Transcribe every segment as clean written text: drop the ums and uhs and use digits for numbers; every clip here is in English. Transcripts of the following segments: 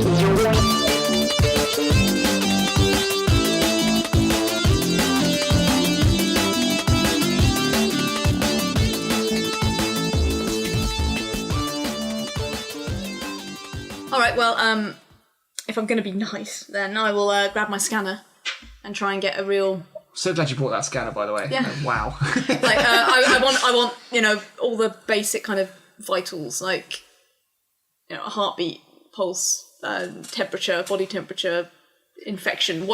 Alright, well, if I'm going to be nice, then I will grab my scanner and try and get a real... So glad you brought that scanner, by the way. Yeah. Wow. Like, I want, you know, all the basic kind of vitals, like, you know, heartbeat, pulse, temperature, body temperature, infection.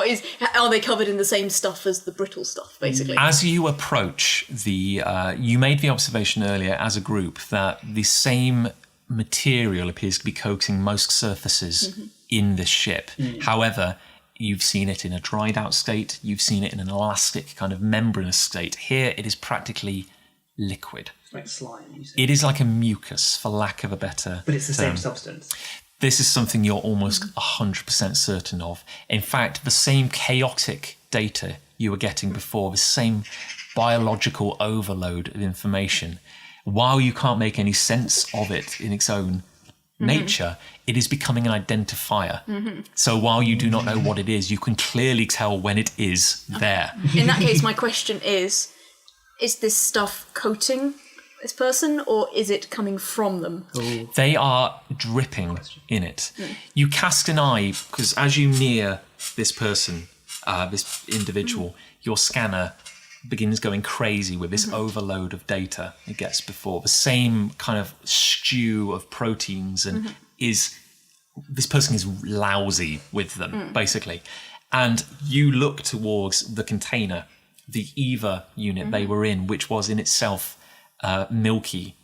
Are they covered in the same stuff as the brittle stuff, basically? As you approach you made the observation earlier as a group that the same material appears to be coating most surfaces in this ship. However, you've seen it in a dried out state, you've seen it in an elastic kind of membranous state. Here it is practically liquid. Like slime, you say. It is like a mucus, for lack of a better But it's the term. same substance. This is something you're almost 100% certain of. In fact, the same chaotic data you were getting before, the same biological overload of information, while you can't make any sense of it in its own nature, it is becoming an identifier. So while you do not know what it is, you can clearly tell when it is there. In that case, my question is this stuff coating this person, or is it coming from them? Ooh. They are dripping in it. You cast an eye, because as you near this person, this individual, your scanner begins going crazy with this overload of data it gets before. The same kind of stew of proteins and this person is lousy with them, basically. And you look towards the container, the EVA unit they were in, which was in itself milky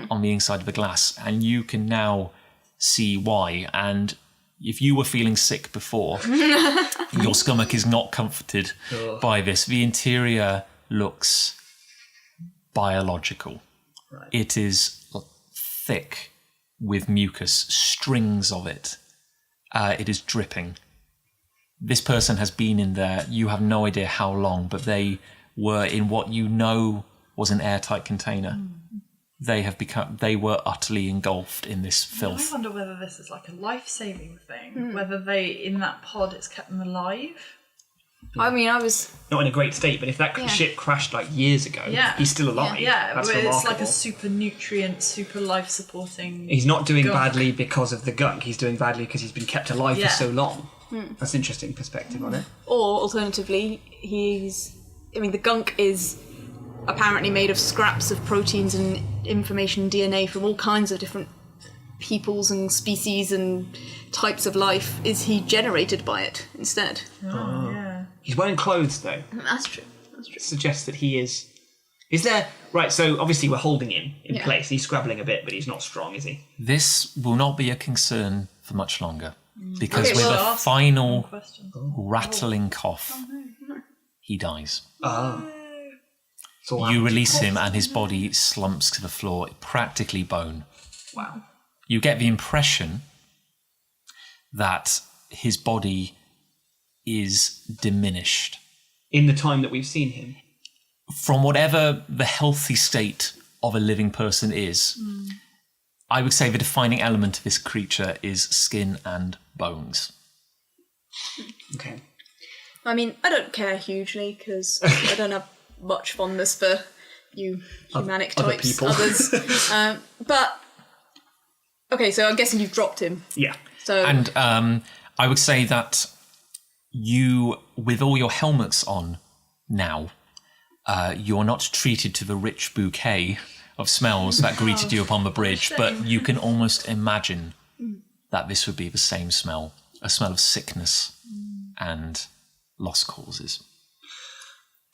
on the inside of the glass. And you can now see why. And if you were feeling sick before, your stomach is not comforted by this. The interior looks biological. Right. It is thick with mucus, strings of it. It is dripping. This person has been in there, you have no idea how long, but they were in what you know was an airtight container. They were utterly engulfed in this filth. I wonder whether this is like a life-saving thing, whether in that pod it's kept them alive. I mean, I was... Not in a great state, but if that ship crashed like years ago, he's still alive. Yeah, that's but remarkable. it's like a super nutrient, super life-supporting... He's not doing gunk. badly because of the gunk, he's doing badly because he's been kept alive for so long. That's an interesting perspective on it. Or, alternatively, the gunk is apparently made of scraps of proteins and information DNA from all kinds of different peoples and species and types of life. Is he generated by it instead? Oh, yeah. He's wearing clothes, though. That's true. It suggests that he is... Is there... Right, so obviously we're holding him in place. He's scrabbling a bit, but he's not strong, is he? This will not be a concern for much longer, because Okay, with well, a final Question. rattling cough, he dies. Oh. It's all You empty. release him and his body slumps to the floor, practically bone. Wow. You get the impression that his body is diminished. In the time that we've seen him. From whatever the healthy state of a living person is, I would say the defining element of this creature is skin and bones. Okay. I mean, I don't care hugely, because I don't have much fondness for you humanic Other types, people. others. But, okay, so I'm guessing you've dropped him. Yeah. So And I would say that you, with all your helmets on now, you're not treated to the rich bouquet of smells that greeted you upon the bridge, but you can almost imagine that this would be the same smell, a smell of sickness and lost causes.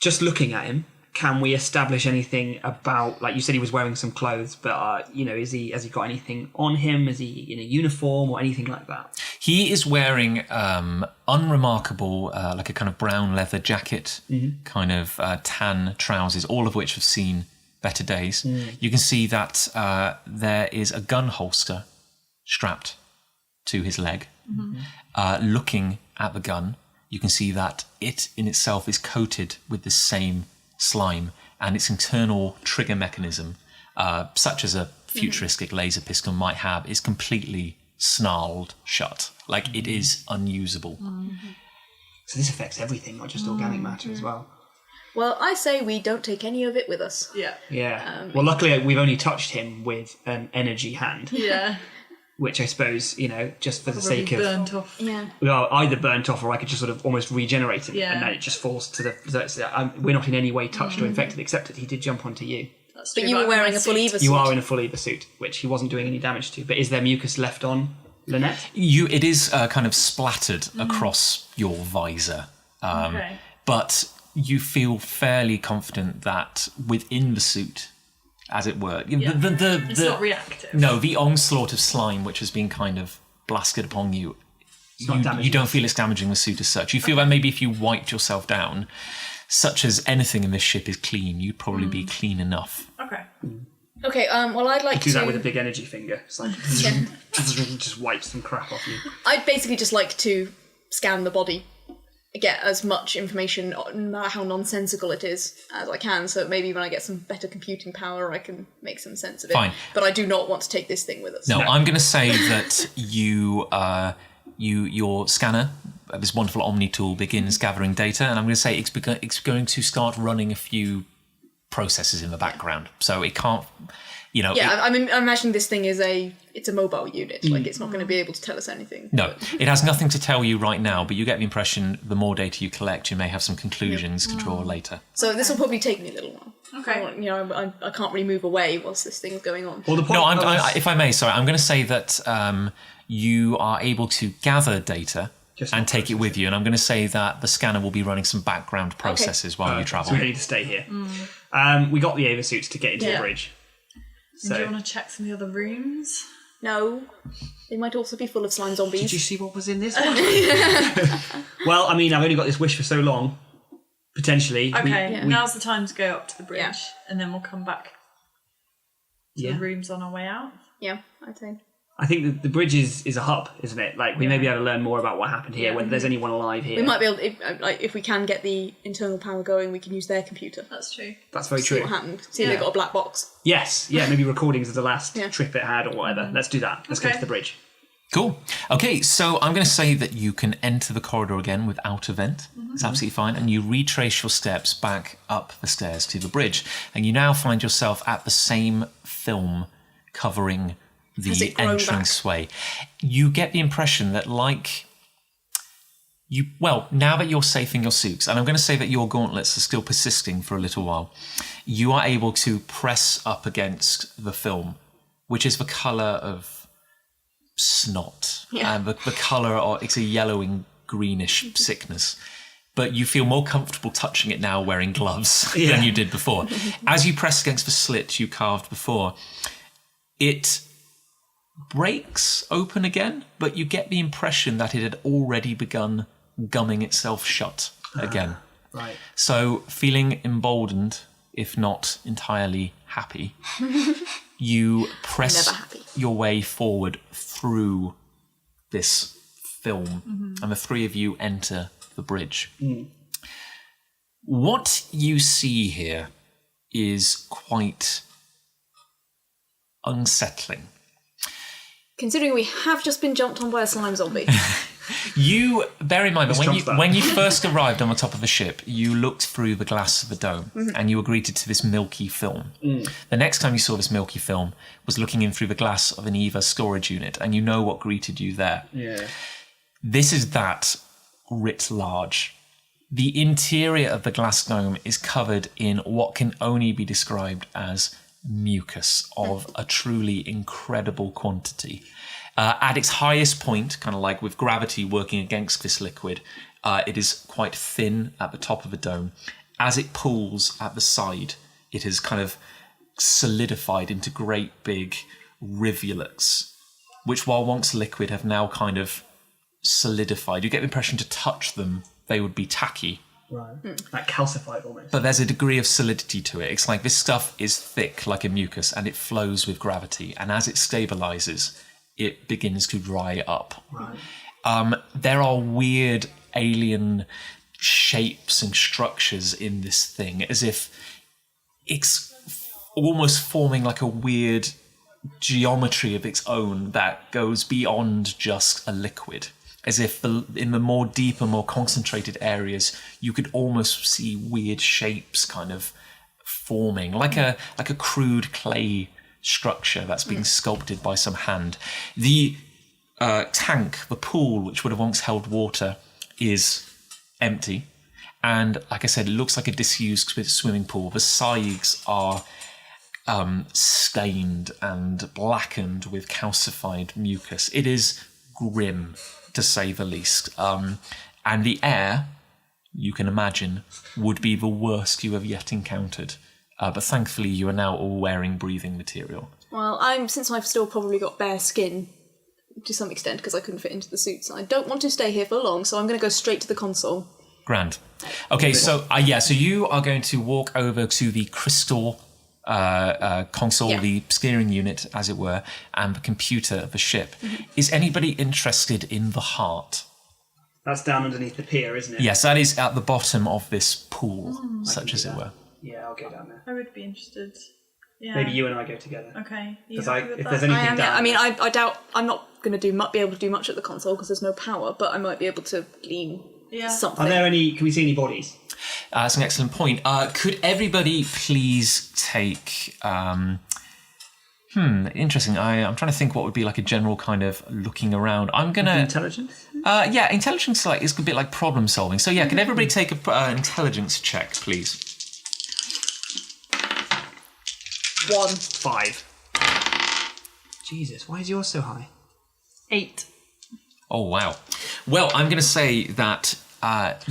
Just looking at him, can we establish anything about, like you said, he was wearing some clothes, but has he got anything on him? Is he in a uniform or anything like that? He is wearing unremarkable, like a kind of brown leather jacket, kind of tan trousers, all of which have seen better days. You can see that there is a gun holster strapped to his leg. Looking at the gun, you can see that it in itself is coated with the same slime, and its internal trigger mechanism, such as a futuristic laser pistol might have, is completely snarled shut. Like, it is unusable. So this affects everything, not just organic matter as well. Well, I say we don't take any of it with us. Yeah. Yeah. Well, luckily we've only touched him with an energy hand, Yeah. which I suppose, you know, just for the Probably sake of... burnt off. Yeah. Well, either burnt off or I could just sort of almost regenerate it, Yeah. and then it just falls to the... So we're not in any way touched or infected, except that he did jump onto you. That's But true, you were I'm in wearing my a full suit. Eva suit. You are in a full Eva suit, which he wasn't doing any damage to. But is there mucus left on Lanette? It is kind of splattered across your visor. Okay. But you feel fairly confident that within the suit, as it were, It's not reactive. No, the onslaught of slime which has been kind of blasted upon you, not damaging you don't feel it's damaging the suit as such. You feel that maybe if you wiped yourself down, such as anything in this ship is clean, you'd probably be clean enough. Okay. Okay, well, I'd like Do to... that with a big energy finger. It's like... just wipes some crap off you. I'd basically just like to scan the body, get as much information, no matter how nonsensical it is, as I can, so maybe when I get some better computing power, I can make some sense of it. Fine. But I do not want to take this thing with us. No, I'm going to say that your scanner, this wonderful Omni tool, begins gathering data, and I'm going to say it's going to start running a few processes in the background. So it can't, Yeah, I'm imagining this thing is it's a mobile unit. Like, it's not going to be able to tell us anything. No, it has nothing to tell you right now, but you get the impression the more data you collect, you may have some conclusions to draw later. So this will probably take me a little while. Okay. I can't really move away whilst this thing's going on. Well, the point No, if I may, sorry, I'm going to say that you are able to gather data Just and not take it with you, and I'm going to say that the scanner will be running some background processes while you travel. So we need to stay here. We got the Eva suits to get into the bridge. And do you want to check some of the other rooms? No. They might also be full of slime zombies. Did you see what was in this one? Well, I mean, I've only got this wish for so long. Potentially. Okay, now's the time to go up to the bridge, Yeah. and then we'll come back to the rooms on our way out. Yeah, I'd say. I think the bridge is a hub, isn't it? Like, we may be able to learn more about what happened here, whether there's anyone alive here. We might be able to, if we can get the internal power going, we can use their computer. That's true. That's very See true. what happened. See if they got a black box. Yes, yeah, maybe recordings of the last Yeah. trip it had or whatever. Let's do that. Let's go Okay. to the bridge. Cool. Okay, so I'm going to say that you can enter the corridor again without a vent. It's absolutely fine. And you retrace your steps back up the stairs to the bridge. And you now find yourself at the same film covering Has the it grown entranceway. You get the impression that, now that you're safe in your suits, and I'm going to say that your gauntlets are still persisting for a little while, you are able to press up against the film, which is the colour of snot. Yeah. And the colour of, it's a yellowing greenish sickness. But you feel more comfortable touching it now wearing gloves than you did before. As you press against the slit you carved before, it breaks open again, but you get the impression that it had already begun gumming itself shut again. Right. So, feeling emboldened, if not entirely happy, you press Never happy. your way forward through this film, and the three of you enter the bridge. What you see here is quite unsettling. Considering we have just been jumped on by a slime zombie. You bear in mind that Let's jump that. when you first arrived on the top of the ship, you looked through the glass of the dome and you were greeted to this milky film. The next time you saw this milky film was looking in through the glass of an EVA storage unit, and you know what greeted you there. Yeah. This is that writ large. The interior of the glass dome is covered in what can only be described as mucus of a truly incredible quantity. At its highest point, kind of like with gravity working against this liquid, it is quite thin at the top of the dome. As it pools at the side, it has kind of solidified into great big rivulets, which while once liquid have now kind of solidified. You get the impression to touch them, they would be tacky. Right. Like calcified almost. But there's a degree of solidity to it. It's like this stuff is thick like a mucus and it flows with gravity. And as it stabilizes, it begins to dry up. Right. There are weird alien shapes and structures in this thing, as if it's almost forming like a weird geometry of its own that goes beyond just a liquid. As if in the more deeper, more concentrated areas, you could almost see weird shapes kind of forming, like a crude clay structure that's being sculpted by some hand. The tank, the pool, which would have once held water, is empty. And like I said, it looks like a disused swimming pool. The sides are stained and blackened with calcified mucus. It is grim, to say the least. And the air, you can imagine, would be the worst you have yet encountered. But thankfully, you are now all wearing breathing material. Well, since I've still probably got bare skin to some extent because I couldn't fit into the suits, I don't want to stay here for long, so I'm going to go straight to the console. Grand. Okay, so you are going to walk over to the crystal console, the steering unit, as it were, and the computer of the ship. Is anybody interested in the heart? That's down underneath the pier, isn't it? Yes, that is at the bottom of this pool, such as it were. Yeah, I'll go down there. I would be interested. Yeah. Maybe you and I go together. Okay. Because if there's anything down, I mean, I doubt I'm not going to be able to do much at the console because there's no power, but I might be able to glean something. Are there any? Can we see any bodies? That's an excellent point. Could everybody please take? Interesting. I'm trying to think what would be like a general kind of looking around. I'm gonna Intelligence. Intelligence is a bit like problem solving. So can everybody take an intelligence check, please? 1. 5. Jesus, why is yours so high? 8. Oh wow. Well, I'm going to say that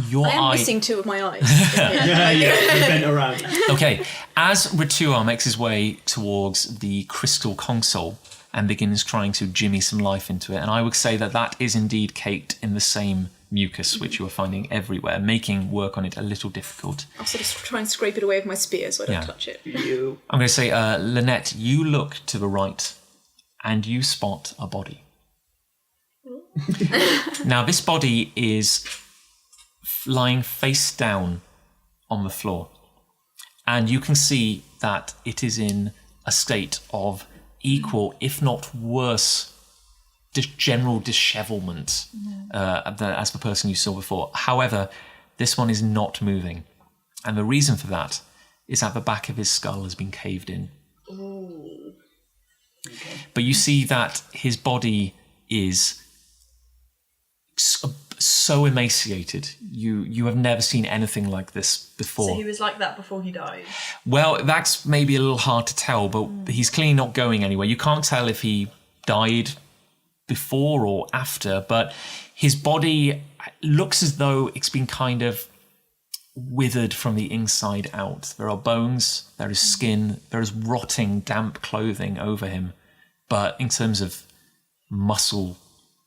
your I am eye. missing 2 of my eyes. Bent around. Okay, as Rituar makes his way towards the crystal console and begins trying to jimmy some life into it, and I would say that is indeed caked in the same mucus which you are finding everywhere, making work on it a little difficult. I'll sort of try and scrape it away with my spear so I don't touch it. I'm going to say, Lanette, you look to the right and you spot a body. Now, this body is lying face down on the floor, and you can see that it is in a state of equal, if not worse, general dishevelment as the person you saw before. However, this one is not moving, and the reason for that is that the back of his skull has been caved in. Ooh. Okay. But you see that his body is so emaciated. You have never seen anything like this before. So he was like that before he died? Well, that's maybe a little hard to tell, but he's clearly not going anywhere. You can't tell if he died before or after, but his body looks as though it's been kind of withered from the inside out. There are bones, there is skin, there is rotting, damp clothing over him, but in terms of muscle,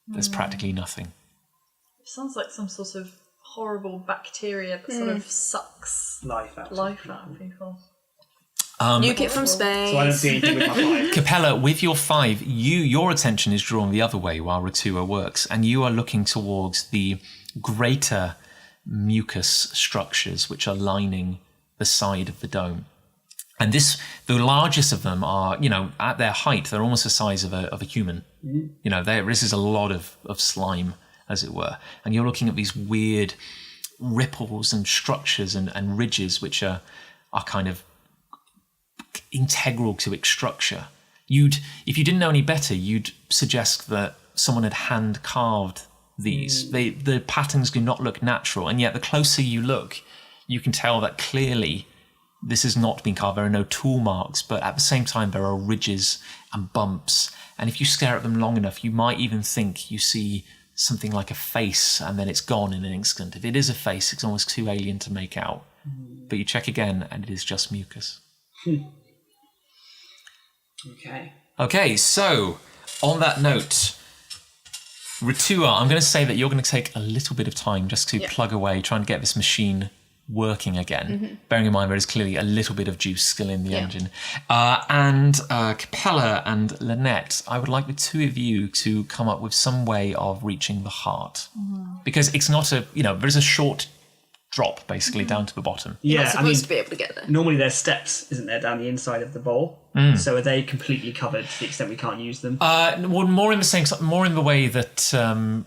there's practically nothing. It sounds like some sort of horrible bacteria that sort of sucks life out of people. Nuke it from space. So I don't see anything with my 5. Capella, with your 5, your attention is drawn the other way while Rituar works, and you are looking towards the greater mucus structures which are lining the side of the dome. And the largest of them are, at their height, they're almost the size of a human. This is a lot of slime, as it were. And you're looking at these weird ripples and structures and ridges which are kind of integral to its structure. If you didn't know any better, you'd suggest that someone had hand carved these. The patterns do not look natural, and yet the closer you look, you can tell that clearly this has not been carved. There are no tool marks, but at the same time there are ridges and bumps, and if you stare at them long enough, you might even think you see something like a face, and then it's gone in an instant. If it is a face, it's almost too alien to make out. But you check again, and it is just mucus. Okay, so on that note, Rituar, I'm going to say that you're going to take a little bit of time just to plug away, trying to get this machine working again. Bearing in mind there is clearly a little bit of juice still in the engine. And Capella and Lanette, I would like the two of you to come up with some way of reaching the heart. Because it's not there's a short drop basically down to the bottom. You're Yeah, not supposed to be able to get there. normally there's steps, isn't there, down the inside of the bowl? So are they completely covered to the extent we can't use them? Well, more in the way that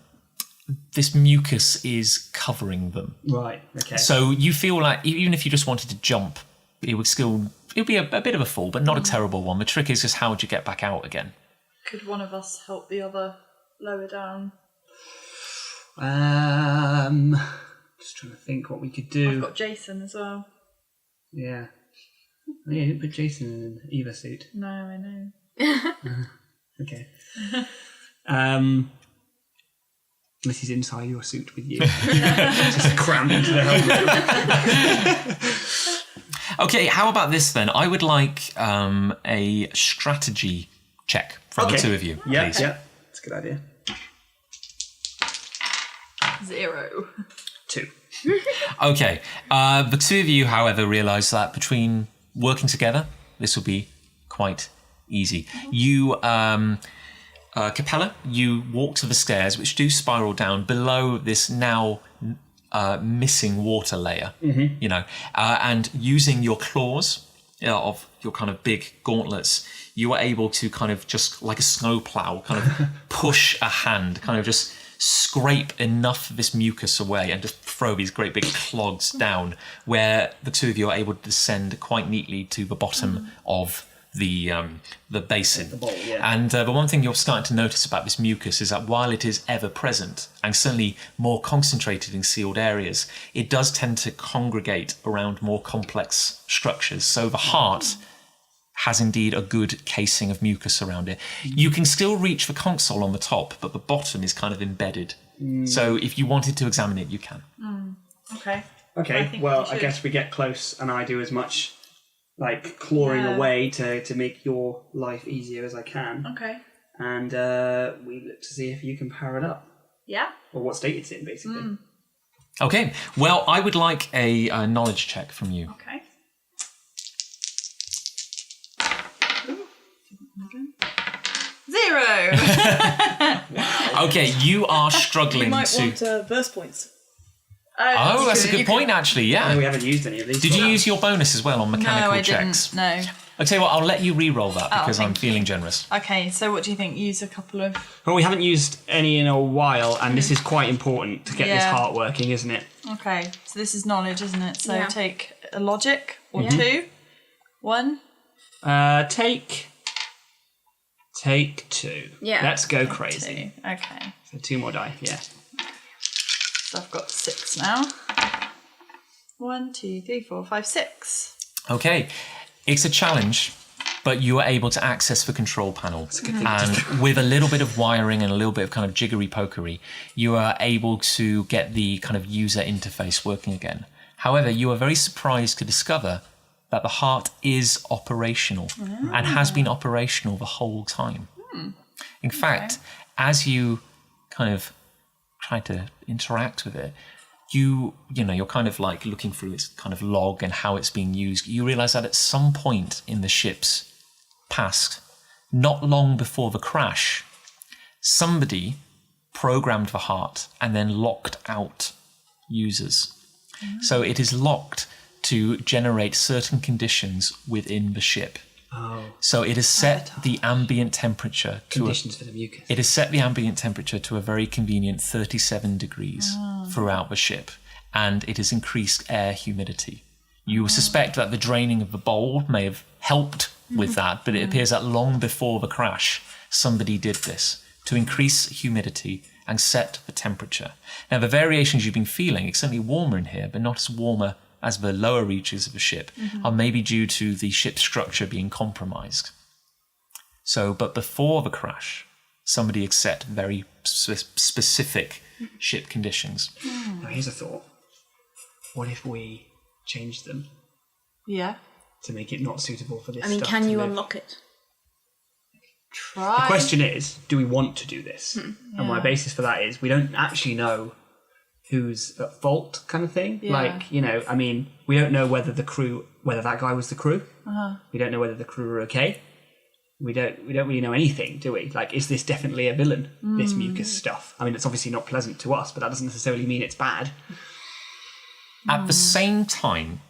this mucus is covering them. Right, okay. So you feel like even if you just wanted to jump, it would be a bit of a fall, but not a terrible one. The trick is just how would you get back out again? Could one of us help the other lower down? Just trying to think what we could do. I've got Jason as well. Yeah. Oh, yeah, you didn't put Jason in an Eva suit. No, I know. Okay. Unless he's inside your suit with you. Just crammed into the helmet. Okay, how about this then? I would like a strategy check from the two of you, Yeah, please. yeah. That's a good idea. 0. 2. Okay, the two of you, however, realise that between working together, this will be quite easy. You, Capella, you walk to the stairs, which do spiral down below this now missing water layer, you know, and using your claws of your kind of big gauntlets, you are able to kind of just like a snowplow, kind of push a hand, kind of just scrape enough of this mucus away and just throw these great big clogs down, where the two of you are able to descend quite neatly to the bottom of the basin. The bowl, yeah. And the one thing you're starting to notice about this mucus is that while it is ever present and certainly more concentrated in sealed areas, it does tend to congregate around more complex structures. So the heart has indeed a good casing of mucus around it. You can still reach the console on the top, but the bottom is kind of embedded. So if you wanted to examine it, you can. Okay. Okay, think well, we I should. guess we get close and I do as much like clawing away to make your life easier as I can. Okay. And we look to see if you can power it up. Yeah. Or what state it's in, basically. Okay, well, I would like a knowledge check from you. Okay. 0. Okay, you are You struggling might to... want burst points. Oh, that's a good point, actually, I know yeah. we haven't used any of these. Did you use your bonus as well on mechanical No, I checks? didn't. No. I'll tell you what, I'll let you re-roll that because I'm thank feeling generous. Okay, so what do you think? Use a couple of... Well, we haven't used any in a while, and this is quite important to get this Yeah. heart working, isn't it? Okay, so this is knowledge, isn't it? So Yeah. take a logic or 2. 1. Take 2. Yeah. Let's go crazy. 2. Okay. So 2 more die, yeah. So I've got 6 now. 1, 2, 3, 4, 5, 6. Okay, it's a challenge, but you are able to access the control panel. And with a little bit of wiring and a little bit of kind of jiggery-pokery, you are able to get the kind of user interface working again. However, you are very surprised to discover that the heart is operational and has been operational the whole time. In fact, as you kind of try to interact with it, you're kind of like looking through its kind of log and how it's being used. You realize that at some point in the ship's past, not long before the crash, somebody programmed the heart and then locked out users. So it is locked to generate certain conditions within the ship. Oh. So it has set the ambient temperature to Conditions for the mucus. It has set the ambient temperature to a very convenient 37 degrees throughout the ship, and it has increased air humidity. You suspect that the draining of the bowl may have helped with that, but it appears that long before the crash, somebody did this to increase humidity and set the temperature. Now, the variations you've been feeling, it's certainly warmer in here, but not as warmer as the lower reaches of the ship, are maybe due to the ship's structure being compromised. So, but before the crash, somebody had set very specific ship conditions. Now, here's a thought. What if we change them Yeah. to make it not suitable for this I mean, stuff can to you live? unlock it? Try. The question is, do we want to do this? And my basis for that is we don't actually know who's at fault, kind of thing. Yeah. Like, I mean, we don't know whether that guy was the crew. We don't know whether the crew are okay. We don't really know anything, do we? Like, is this definitely a villain, this mucus stuff? I mean, it's obviously not pleasant to us, but that doesn't necessarily mean it's bad. At the same time,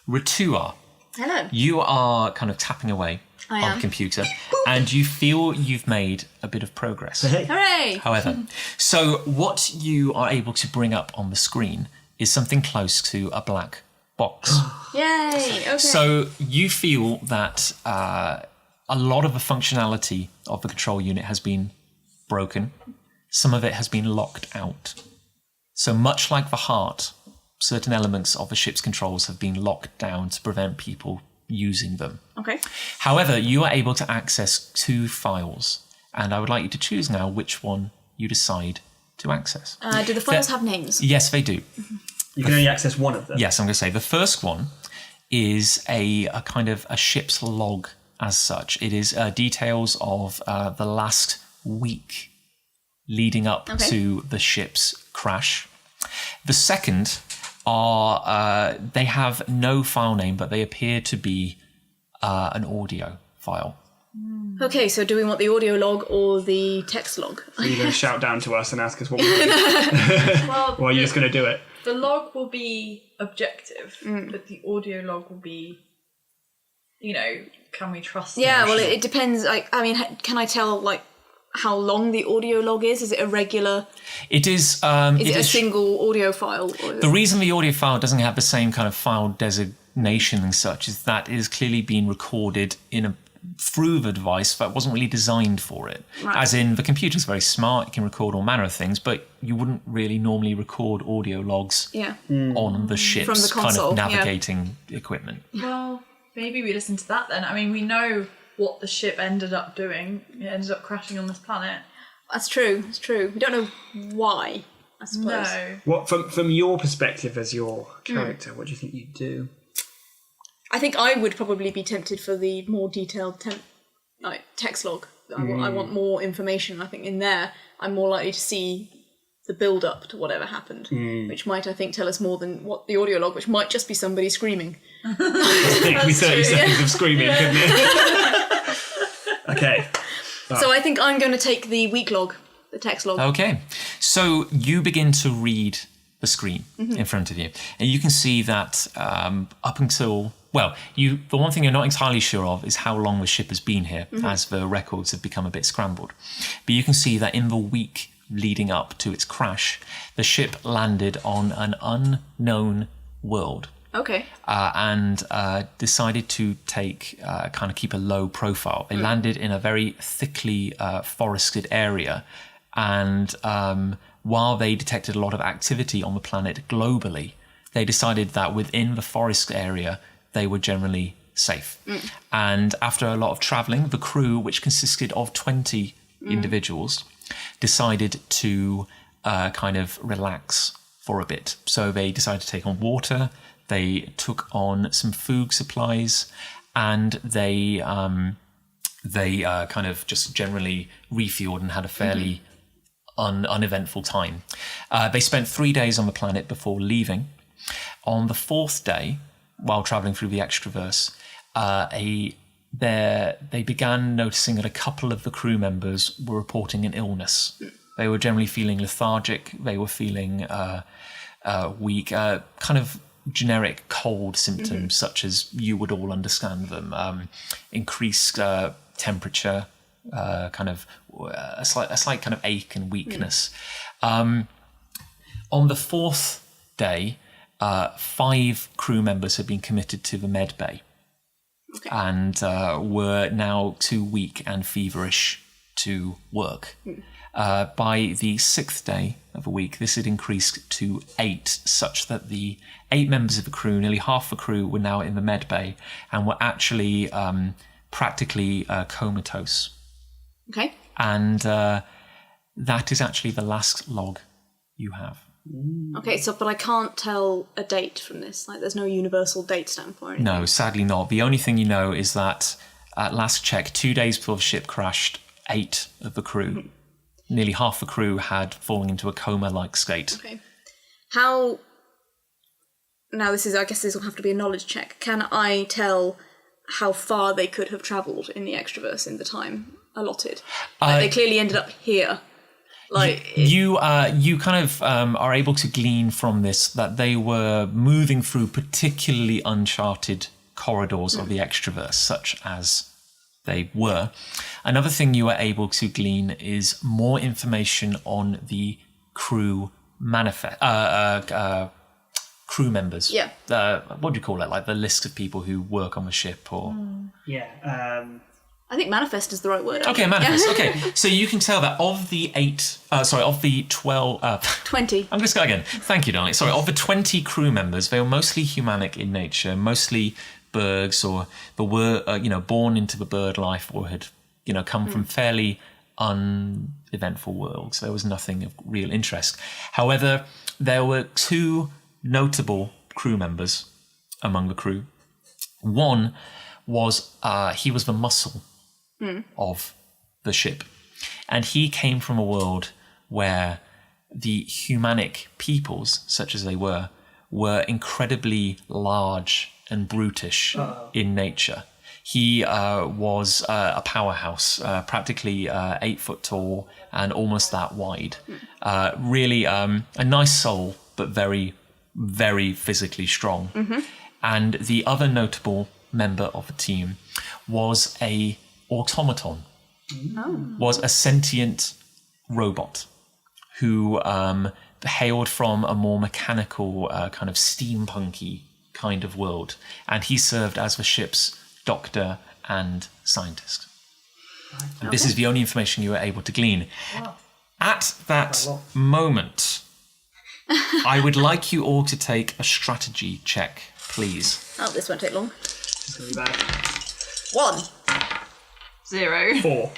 Ritua, Hello. you are kind of tapping away I on am. the computer, and you feel you've made a bit of progress. Hey. Hooray! However, so what you are able to bring up on the screen is something close to a black box. Yay! Okay. So you feel that a lot of the functionality of the control unit has been broken. Some of it has been locked out. So much like the heart, certain elements of the ship's controls have been locked down to prevent people using them. Okay. However, you are able to access 2 files, and I would like you to choose now which one you decide to access. Do the files have names? Yes, they do. You can only access one of them. Yes, I'm going to say the first one is a kind of a ship's log as such. It is details of the last week leading up to the ship's crash. The second are, they have no file name, but they appear to be an audio file. Okay, so do we want the audio log or the text log? Are you going to shout down to us and ask us what we do? Well, Or are you just going to do it? the log will be objective, but the audio log will be, can we trust? Yeah, the well, machine? it depends. I mean, can I tell, how long the audio log is? Is it a regular... It is... Is it a single audio file? Or The reason the audio file doesn't have the same kind of file designation and such is that it is clearly being recorded through the device that wasn't really designed for it. Right. As in, the computer's very smart, it can record all manner of things, but you wouldn't really normally record audio logs Yeah. on the ship's From the console, kind of navigating equipment. Well, maybe we listen to that then. I mean, we know what the ship ended up doing. It ended up crashing on this planet. That's true. It's true. We don't know why, I suppose. No. What from your perspective as your character, what do you think you'd do? I think I would probably be tempted for the more detailed text log. I want more information. I think in there, I'm more likely to see the build-up to whatever happened, which might, I think, tell us more than what the audio log, which might just be somebody screaming. It could be 30 seconds of screaming, couldn't it? Okay. So I think I'm going to take the week log, the text log. Okay, so you begin to read the screen in front of you, and you can see that up until... Well, the one thing you're not entirely sure of is how long the ship has been here, as the records have become a bit scrambled. But you can see that in the week leading up to its crash, the ship landed on an unknown world. Okay. And decided to keep a low profile. They landed in a very thickly forested area, and while they detected a lot of activity on the planet globally, they decided that within the forest area, they were generally safe. And after a lot of travelling, the crew, which consisted of 20 individuals, decided to kind of relax for a bit. So they decided to take on water, they took on some food supplies, and they kind of just generally refueled and had a fairly uneventful time. They spent 3 days on the planet before leaving. On the 4th day, while travelling through the Extraverse, they began noticing that a couple of the crew members were reporting an illness. They were generally feeling lethargic, they were feeling weak, kind of generic cold symptoms, such as you would all understand them. Increased temperature, kind of a slight kind of ache and weakness. On the 4th day, 5 crew members had been committed to the med bay, and were now too weak and feverish to work. By the 6th day of the week, this had increased to 8, such that the 8 members of the crew, nearly half the crew, were now in the med bay and were actually practically comatose. Okay. And that is actually the last log you have. Okay, but I can't tell a date from this. There's no universal date stamp or anything. No, sadly not. The only thing you know is that at last check, 2 days before the ship crashed, 8 of the crew, nearly half the crew, had fallen into a coma-like state. Okay. How... Now I guess this will have to be a knowledge check. Can I tell how far they could have travelled in the Extraverse in the time allotted? They clearly ended up here. Like You kind of are able to glean from this that they were moving through particularly uncharted corridors of the Extraverse, such as they were. Another thing you are able to glean is more information on the crew crew members. Yeah. What do you call it? Like the list of people who work on the ship, or I think manifest is the right word. okay, manifest. Okay, so you can tell that of the 20. I'm just going again. Thank you, darling. Sorry, of the 20 crew members, they were mostly humanic in nature, mostly Bergs, or they were, born into the bird life, or had, come from fairly uneventful worlds. There was nothing of real interest. However, there were 2 notable crew members among the crew. One was he was the muscle of the ship, and he came from a world where the humanic peoples, such as they were incredibly large and brutish in nature. He was a powerhouse, practically 8 foot tall and almost that wide. Really a nice soul, but very, very physically strong. And the other notable member of the team was a automaton, was a sentient robot who hailed from a more mechanical, kind of steampunky kind of world. And he served as the ship's doctor and scientist. And this is the only information you were able to glean. Wow. At that moment, I would like you all to take a strategy check, please. Oh, this won't take long. It's going to be bad. 1. 0. 4.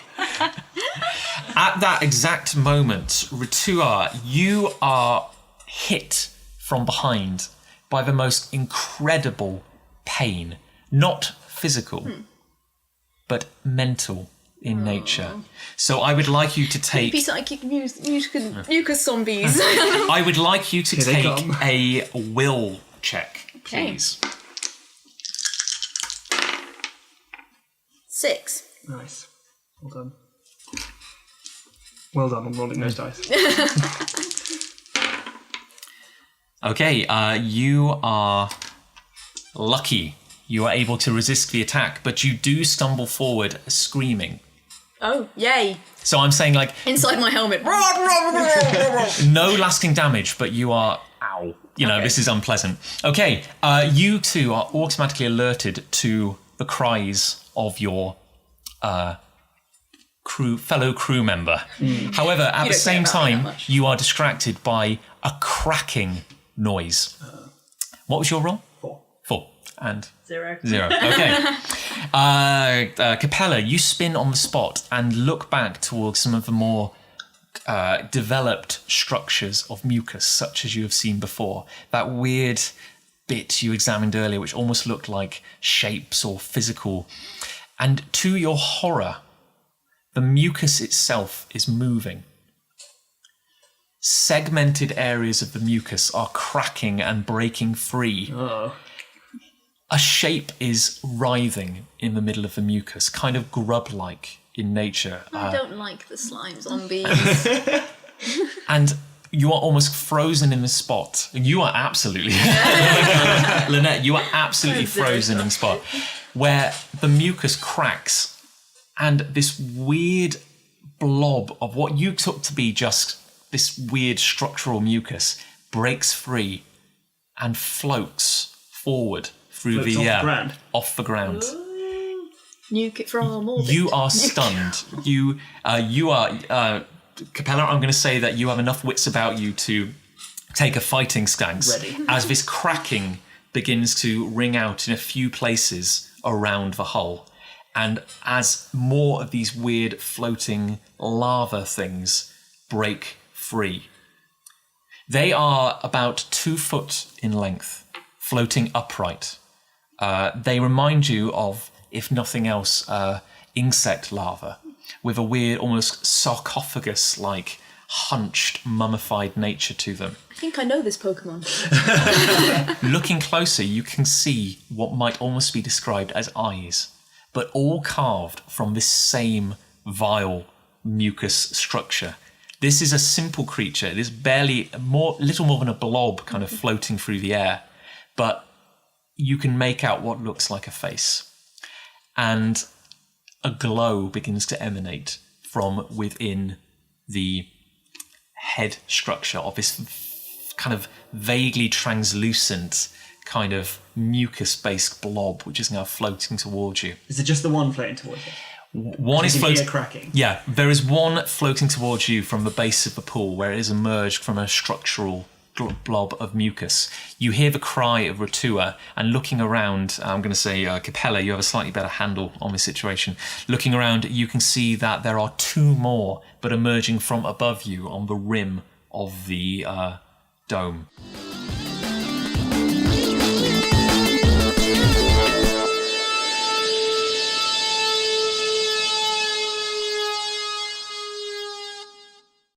At that exact moment, Ritua, you are hit from behind by the most incredible pain. Not physical, but mental in nature. So I would like you to take... Psychic mucus zombies. I would like you to Here they take come. a will check, please. 6. Nice. Well done. Well done on rolling those dice. Okay, you are lucky. You are able to resist the attack, but you do stumble forward screaming. Oh, yay. So I'm saying, like, Inside my helmet. no lasting damage, but you are, ow. This is unpleasant. Okay, you two are automatically alerted to the cries of your fellow crew member. However, at the same time, you are distracted by a cracking noise. What was your roll? 4. And 0. 0. Okay. Capella, you spin on the spot and look back towards some of the more developed structures of mucus, such as you have seen before. That weird bit you examined earlier, which almost looked like shapes or physical. And to your horror, the mucus itself is moving. Segmented areas of the mucus are cracking and breaking free. A shape is writhing in the middle of the mucus, kind of grub-like in nature. I don't like the slime zombies. And you are almost frozen in the spot. You are absolutely... Lanette, you are absolutely frozen in the spot, where the mucus cracks and this weird blob of what you took to be just this weird structural mucus breaks free and floats forward through off the ground. Nuke it from orbit. You are stunned. You are Capella. I'm going to say that you have enough wits about you to take a fighting stance as this cracking begins to ring out in a few places around the hull, and as more of these weird floating lava things break free. They are about 2 foot in length, floating upright. They remind you of, if nothing else, insect larvae, with a weird, almost sarcophagus-like, hunched, mummified nature to them. I think I know this Pokemon. Looking closer, you can see what might almost be described as eyes, but all carved from this same vile mucus structure. This is a simple creature. It is little more than a blob kind of floating through the air, but you can make out what looks like a face. And a glow begins to emanate from within the head structure of this kind of vaguely translucent kind of mucus-based blob, which is now floating towards you. Is it just the one floating towards you? One is floating. Cracking. Yeah, there is one floating towards you from the base of the pool, where it has emerged from a structural blob of mucus. You hear the cry of Ratua, and looking around, I'm going to say Capella, you have a slightly better handle on this situation. Looking around, you can see that there are two more, but emerging from above you on the rim of the dome.